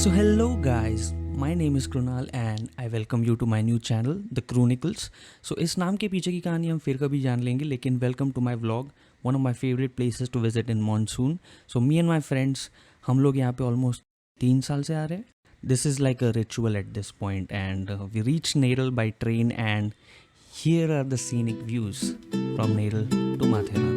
So hello guys, my name is Krunal and I welcome you to my new channel The Chronicles. So इस नाम के पीछे की कहानी हम फिर कभी जान लेंगे, लेकिन welcome to my vlog, one of my favorite places to visit in monsoon. So me and my friends, हम लोग यहाँ पे almost 3 साल से आ रहे हैं. This is like a ritual at this point and we reached Neral by train and here are the scenic views from Neral to Matheran.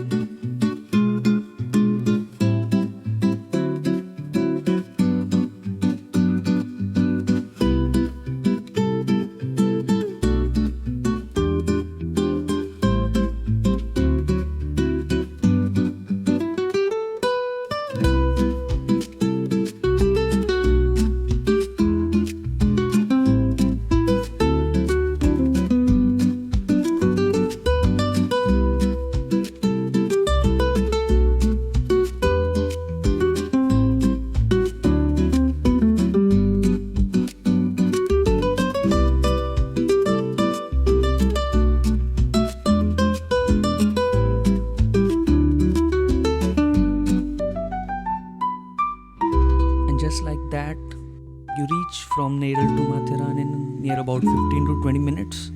Just like that, you reach from Neral to Matheran in near about 15 to 20 minutes.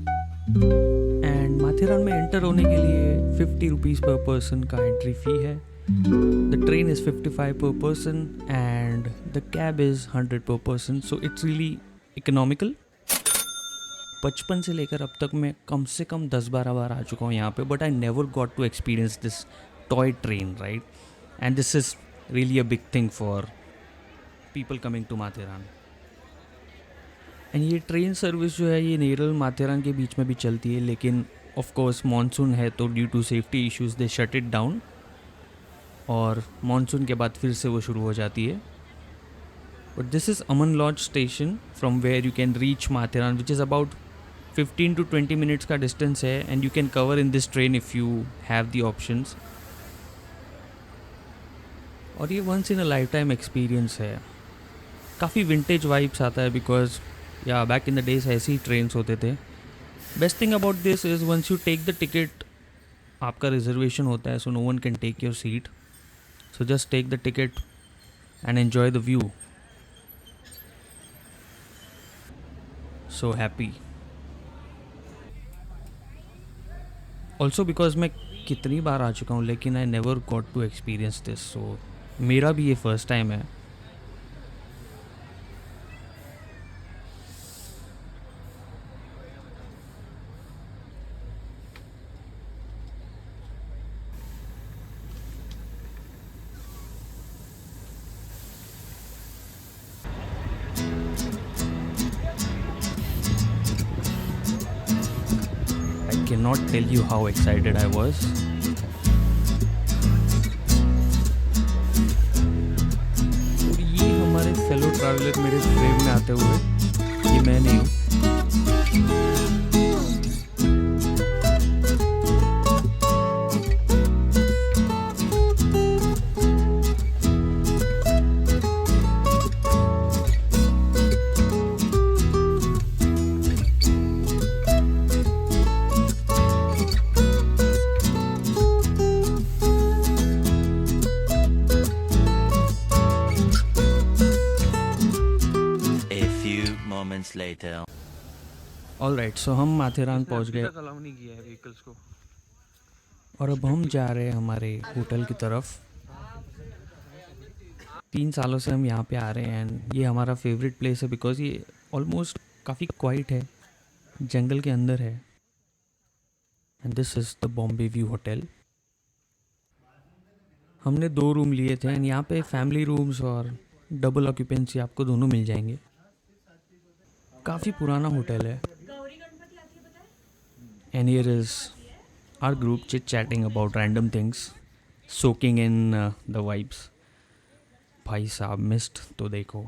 And Matheran में enter होने के लिए 50 rupees per person का entry fee है. The train is 55 per person and the cab is 100 per person. So it's really economical. बचपन से लेकर अब तक मैं कम से कम 10-12 बार आ चुका हूँ यहाँ पे, but I never got to experience this toy train, right? And this is really a big thing for people coming to Matheran. And ये ट्रेन सर्विस जो है ये नेरल माथेरान के बीच में भी चलती है, लेकिन ऑफ कोर्स मानसून है तो due to safety issues they shut it down और मानसून के बाद फिर से वो शुरू हो जाती है. But this is Aman Lodge station from where you can reach Matheran which is about 15 to 20 minutes का डिस्टेंस है and you can cover in this train if you have the options. और ये once in a lifetime experience है. काफ़ी vintage vibes आता है because या back in the days ऐसे ही ट्रेन्स होते थे. Best thing about this is once you take the ticket आपका रिजर्वेशन होता है, so no one can take your seat. So just take the ticket and enjoy the view. So happy also because मैं कितनी बार आ चुका हूँ लेकिन I never got to experience this. So मेरा भी ये फर्स्ट टाइम है. Cannot tell you how excited I was. और ये हमारे फेलो ट्रैवलर मेरे फ्रेम में आते हुए, ये मैं नहीं हूँ. Later. ऑल राइट, सो हम माथेरान पहुँच गए और अब हम जा रहे हैं हमारे होटल की तरफ. 3 सालों से हम यहाँ पे आ रहे हैं एंड ये हमारा फेवरेट प्लेस है बिकॉज ये ऑलमोस्ट काफ़ी क्वाइट है, जंगल के अंदर है. And this is the Bombay view hotel. हमने 2 रूम लिए थे एंड यहाँ पे फैमिली रूम्स और डबल ऑक्यूपेंसी आपको दोनों मिल जाएंगे. काफ़ी पुराना होटल है. And here is our group chit chatting about random things, soaking in the vibes. भाई साहब मिस्ट तो देखो.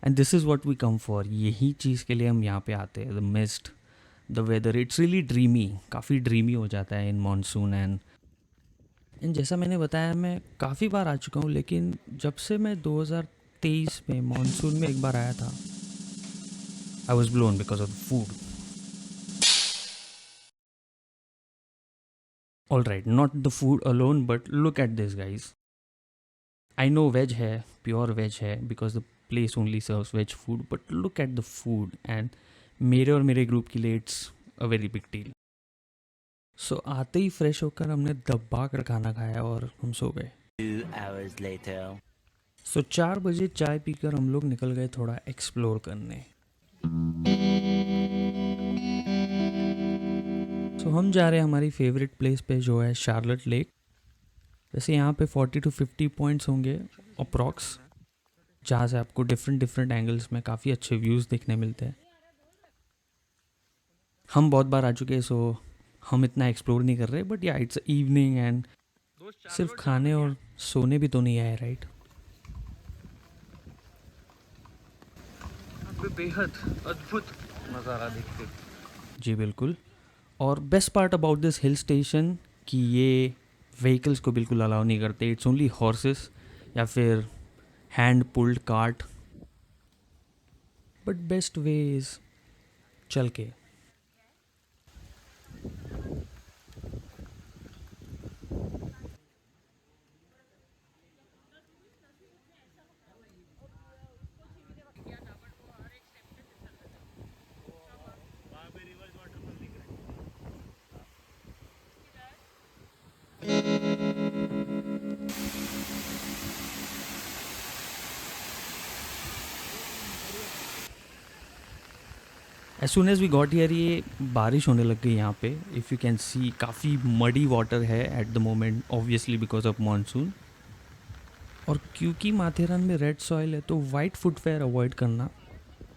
And this is what we come for. यही चीज़ के लिए हम यहाँ पे आते हैं. The mist, the weather, it's really dreamy. काफ़ी ड्रीमी हो जाता है इन मानसून. एंड जैसा मैंने बताया मैं काफ़ी बार आ चुका हूँ, लेकिन जब से मैं 2023 में मानसून में एक बार आया था, I was blown because of the food. Alright, not the food alone, but look at this guys. I know veg है, pure veg है, because the place only serves veg food, but look at the food, and मेरे और मेरे group के लिए it's a very big deal. So आते ही fresh होकर हमने दबा कर खाना खाया और हम सो गए. 2 hours later. सो 4 बजे चाय पीकर हम लोग निकल गए थोड़ा एक्सप्लोर करने. सो हम जा रहे हैं हमारी फेवरेट प्लेस पे जो है शार्लट लेक. वैसे यहाँ पे 40 to 50 पॉइंट्स होंगे अप्रॉक्स, जहाँ से आपको डिफरेंट एंगल्स में काफ़ी अच्छे व्यूज़ देखने मिलते हैं. हम बहुत बार आ चुके हैं, सो हम इतना एक्सप्लोर नहीं कर रहे, बट या इट्स इवनिंग एंड सिर्फ खाने और सोने भी तो नहीं आए, राइट. बेहद अद्भुत नज़ारा देखते. जी बिल्कुल. और best part about this hill station कि ये व्हीकल्स को बिल्कुल अलाउ नहीं करते. इट्स ओनली हॉर्सेस या फिर hand pulled cart, but best way is चल के. As soon as we got here ये बारिश होने लग गई यहाँ पे. इफ़ यू कैन सी काफ़ी मडी वाटर है at the moment, obviously because of monsoon. और क्योंकि माथेरान में रेड सॉइल है तो वाइट फुटवेयर अवॉइड करना.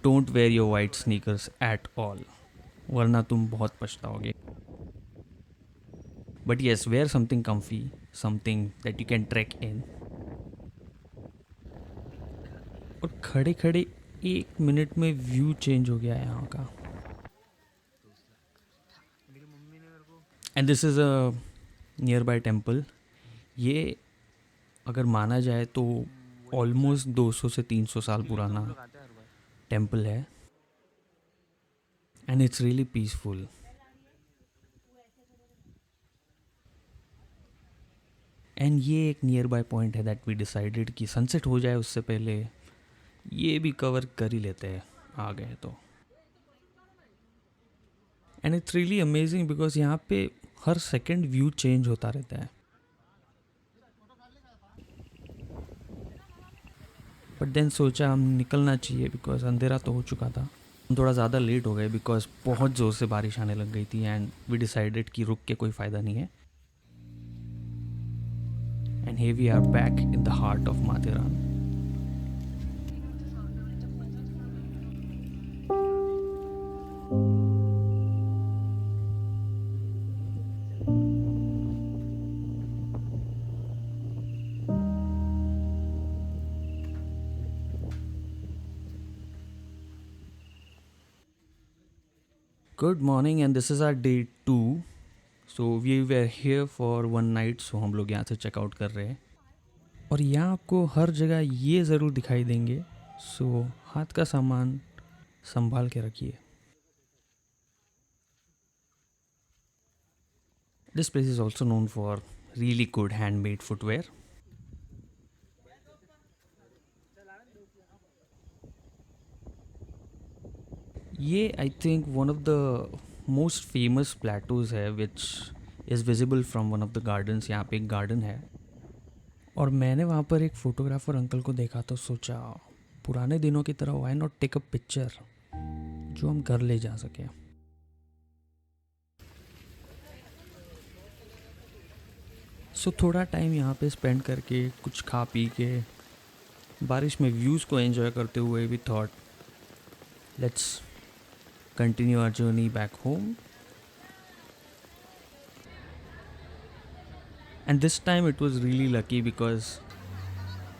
Don't wear your white sneakers at all, वरना तुम बहुत पछताओगे. But yes, wear something comfy, something that you can track in. और खड़े खड़े 1 मिनट में व्यू चेंज हो गया है यहाँ का. And this is a near by temple. ये अगर माना जाए तो ऑलमोस्ट 200 से 300 साल पुराना टेम्पल है. And it's really peaceful. And ये एक नियर बाय पॉइंट है दैट वी डिसाइडेड कि सनसेट हो जाए उससे पहले ये भी कवर कर ही लेते हैं आ गए तो. And it's really amazing because यहाँ पे हर सेकंड व्यू चेंज होता रहता है. बट देन सोचा हम निकलना चाहिए बिकॉज अंधेरा तो हो चुका था. हम थोड़ा ज़्यादा लेट हो गए बिकॉज बहुत ज़ोर से बारिश आने लग गई थी. एंड वी डिसाइडेड कि रुक के कोई फ़ायदा नहीं है. And here we are back in the heart of Matheran. Good morning and this is our day 2. So we were here for one night, so हम लोग यहाँ से चेकआउट कर रहे हैं. और यहाँ आपको हर जगह ये ज़रूर दिखाई देंगे, सो हाथ का सामान संभाल के रखिए. This place is also known for really good handmade footwear. ये I think one of the most famous plateaus है which is visible from one of the gardens. यहाँ पे एक गार्डन है और मैंने वहाँ पर एक फ़ोटोग्राफ़र अंकल को देखा तो सोचा पुराने दिनों की तरह why not take a picture जो हम घर ले जा सकें. सो थोड़ा टाइम यहाँ पे स्पेंड करके कुछ खा पी के बारिश में व्यूज़ को एंजॉय करते हुए we thought let's continue our journey back home. And this time it was really lucky because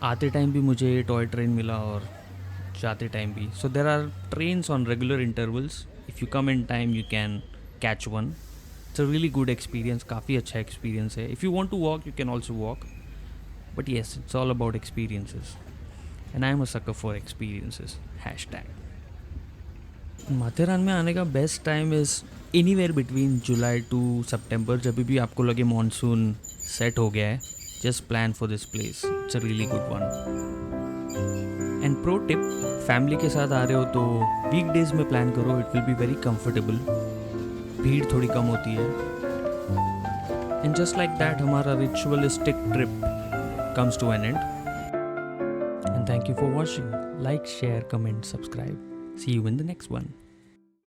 आते टाइम भी मुझे टॉय ट्रेन मिला और जाते टाइम भी. So there are trains on regular intervals. If you come in time you can catch one. It's a really good experience. काफ़ी अच्छा experience है. If you want to walk you can also walk. But yes, it's all about experiences. And I am a sucker for experiences. #. Matheran में आने का best time is anywhere between July to September. जब भी आपको लगे monsoon set हो गया है, just plan for this place. It's a really good one. And pro tip, family के साथ आ रहे हो तो वीकडेज में प्लान करो, it will be very comfortable, भीड़ थोड़ी कम होती है. एंड जस्ट लाइक दैट हमारा ritualistic trip comes to an end. And thank you for watching. Like, share, comment, subscribe. See you in the next one.